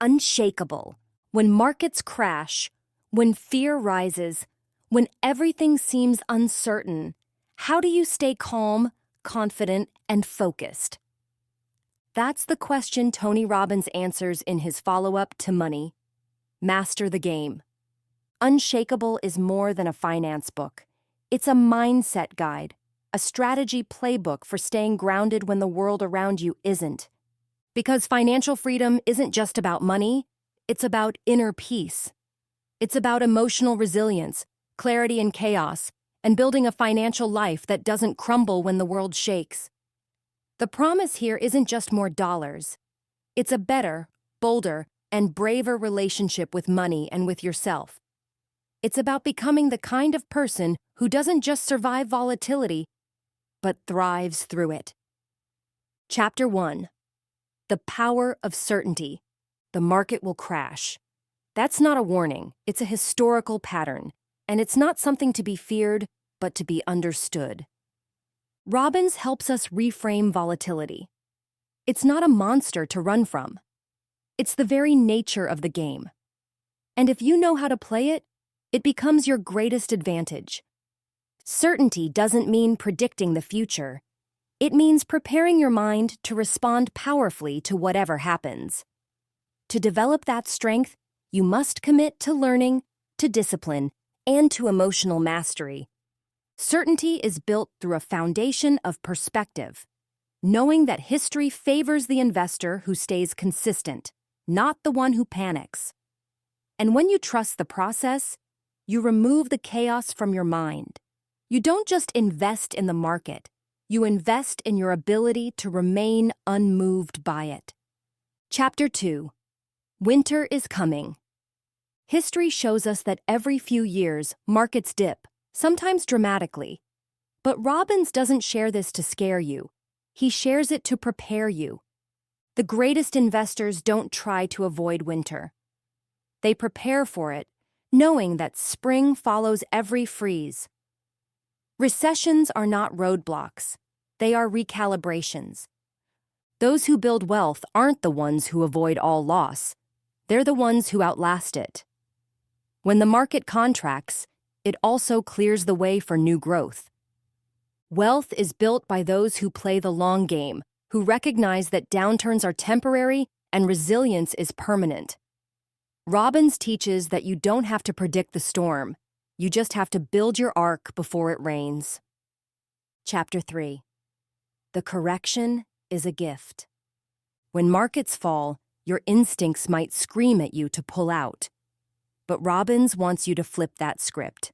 Unshakable. When markets crash, when fear rises, when everything seems uncertain, how do you stay calm, confident, and focused? That's the question Tony Robbins answers in his follow-up to Money, Master the Game. Unshakable is more than a finance book. It's a mindset guide, a strategy playbook for staying grounded when the world around you isn't. Because financial freedom isn't just about money, it's about inner peace. It's about emotional resilience, clarity in chaos, and building a financial life that doesn't crumble when the world shakes. The promise here isn't just more dollars. It's a better, bolder, and braver relationship with money and with yourself. It's about becoming the kind of person who doesn't just survive volatility, but thrives through it. Chapter 1. The Power of Certainty. The market will crash. That's not a warning, it's a historical pattern, and it's not something to be feared, but to be understood. Robbins helps us reframe volatility. It's not a monster to run from. It's the very nature of the game. And if you know how to play it, it becomes your greatest advantage. Certainty doesn't mean predicting the future. It means preparing your mind to respond powerfully to whatever happens. To develop that strength, you must commit to learning, to discipline, and to emotional mastery. Certainty is built through a foundation of perspective, knowing that history favors the investor who stays consistent, not the one who panics. And when you trust the process, you remove the chaos from your mind. You don't just invest in the market, you invest in your ability to remain unmoved by it. Chapter 2. Winter is coming. History shows us that every few years, markets dip, sometimes dramatically. But Robbins doesn't share this to scare you. He shares it to prepare you. The greatest investors don't try to avoid winter. They prepare for it, knowing that spring follows every freeze. Recessions are not roadblocks. They are recalibrations. Those who build wealth aren't the ones who avoid all loss. They're the ones who outlast it. When the market contracts, it also clears the way for new growth. Wealth is built by those who play the long game, who recognize that downturns are temporary and resilience is permanent. Robbins teaches that you don't have to predict the storm. You just have to build your ark before it rains. Chapter 3. The correction is a gift. When markets fall, your instincts might scream at you to pull out. But Robbins wants you to flip that script.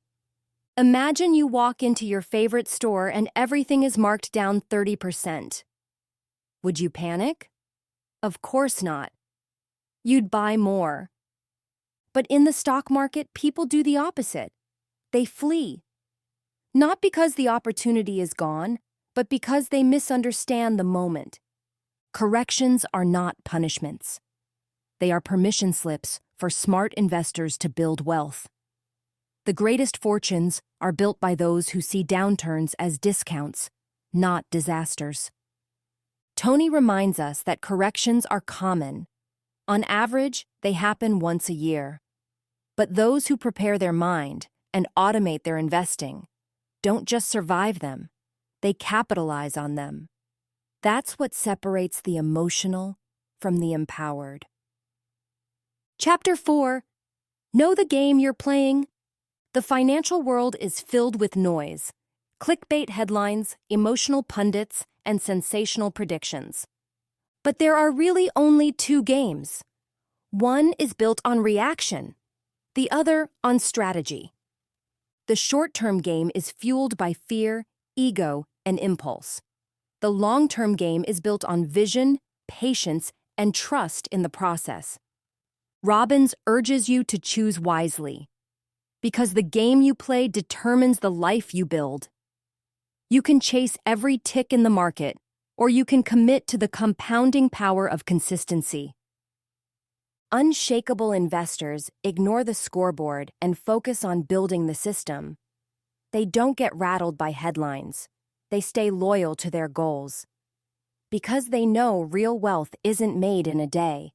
Imagine you walk into your favorite store and everything is marked down 30%. Would you panic? Of course not. You'd buy more. But in the stock market, people do the opposite. They flee. Not because the opportunity is gone, but because they misunderstand the moment. Corrections are not punishments. They are permission slips for smart investors to build wealth. The greatest fortunes are built by those who see downturns as discounts, not disasters. Tony reminds us that corrections are common. On average, they happen once a year. But those who prepare their mind and automate their investing don't just survive them, they capitalize on them. That's what separates the emotional from the empowered. Chapter 4. Know the game you're playing? The financial world is filled with noise, clickbait headlines, emotional pundits, and sensational predictions. But there are really only two games. One is built on reaction, the other on strategy. The short-term game is fueled by fear, ego, and impulse. The long-term game is built on vision, patience, and trust in the process. Robbins urges you to choose wisely, because the game you play determines the life you build. You can chase every tick in the market, or you can commit to the compounding power of consistency. Unshakable investors ignore the scoreboard and focus on building the system. They don't get rattled by headlines. They stay loyal to their goals. Because they know real wealth isn't made in a day.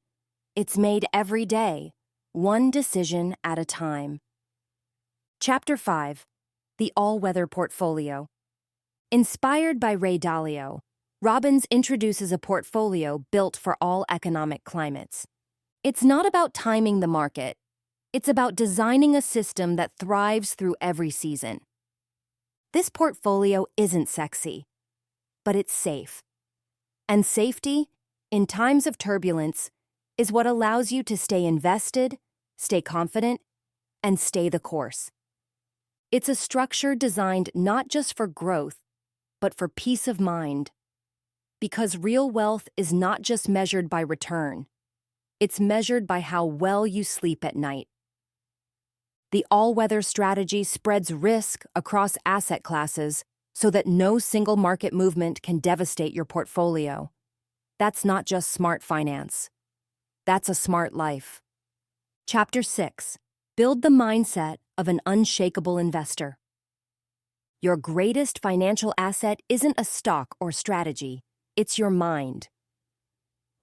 It's made every day, one decision at a time. Chapter 5. The All-Weather Portfolio. Inspired by Ray Dalio, Robbins introduces a portfolio built for all economic climates. It's not about timing the market. It's about designing a system that thrives through every season. This portfolio isn't sexy, but it's safe. And safety, in times of turbulence, is what allows you to stay invested, stay confident, and stay the course. It's a structure designed not just for growth, but for peace of mind. Because real wealth is not just measured by return. It's measured by how well you sleep at night. The all-weather strategy spreads risk across asset classes so that no single market movement can devastate your portfolio. That's not just smart finance. That's a smart life. Chapter 6. Build the mindset of an unshakable investor. Your greatest financial asset isn't a stock or strategy. It's your mind.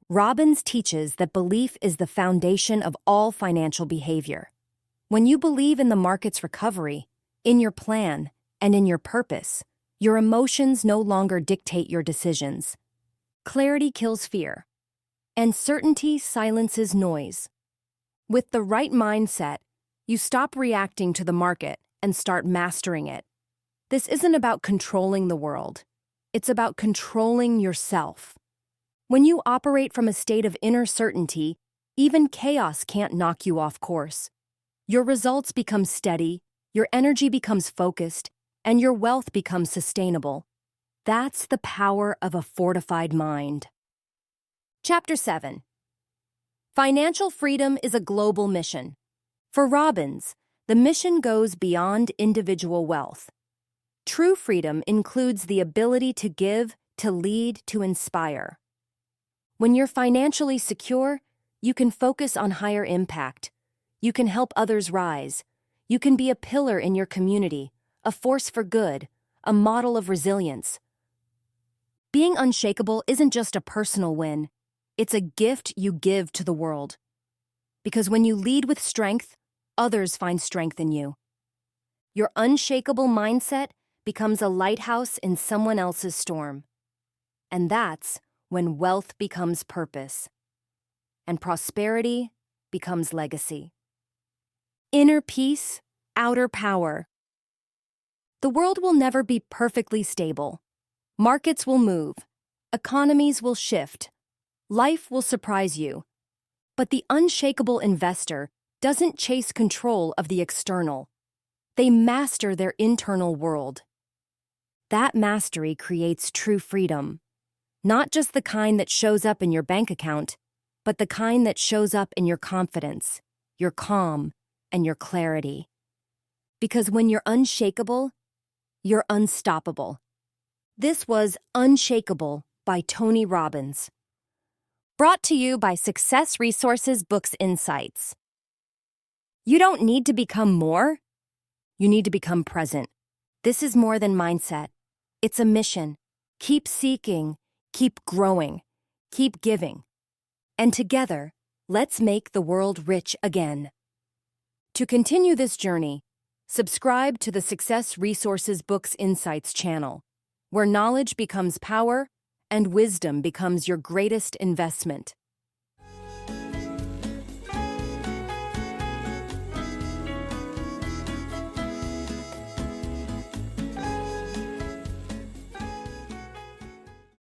Robbins teaches that belief is the foundation of all financial behavior. When you believe in the market's recovery, in your plan, and in your purpose, your emotions no longer dictate your decisions. Clarity kills fear, and certainty silences noise. With the right mindset, you stop reacting to the market and start mastering it. This isn't about controlling the world. It's about controlling yourself. When you operate from a state of inner certainty, even chaos can't knock you off course. Your results become steady, your energy becomes focused, and your wealth becomes sustainable. That's the power of a fortified mind. Chapter 7. Financial freedom is a global mission. For Robbins, the mission goes beyond individual wealth. True freedom includes the ability to give, to lead, to inspire. When you're financially secure, you can focus on higher impact. You can help others rise. You can be a pillar in your community, a force for good, a model of resilience. Being unshakable isn't just a personal win. It's a gift you give to the world. Because when you lead with strength, others find strength in you. Your unshakable mindset becomes a lighthouse in someone else's storm. And that's when wealth becomes purpose, and prosperity becomes legacy. Inner peace, outer power. The world will never be perfectly stable. Markets will move. Economies will shift. Life will surprise you. But the unshakable investor doesn't chase control of the external. They master their internal world. That mastery creates true freedom. Not just the kind that shows up in your bank account, but the kind that shows up in your confidence, your calm, and your clarity. Because when you're unshakable, you're unstoppable. This was Unshakable by Tony Robbins. Brought to you by Success Resources Books Insights. You don't need to become more. You need to become present. This is more than mindset. It's a mission. Keep seeking, keep growing, keep giving. And together, let's make the world rich again. To continue this journey, subscribe to the Success Resources Books Insights channel, where knowledge becomes power and wisdom becomes your greatest investment.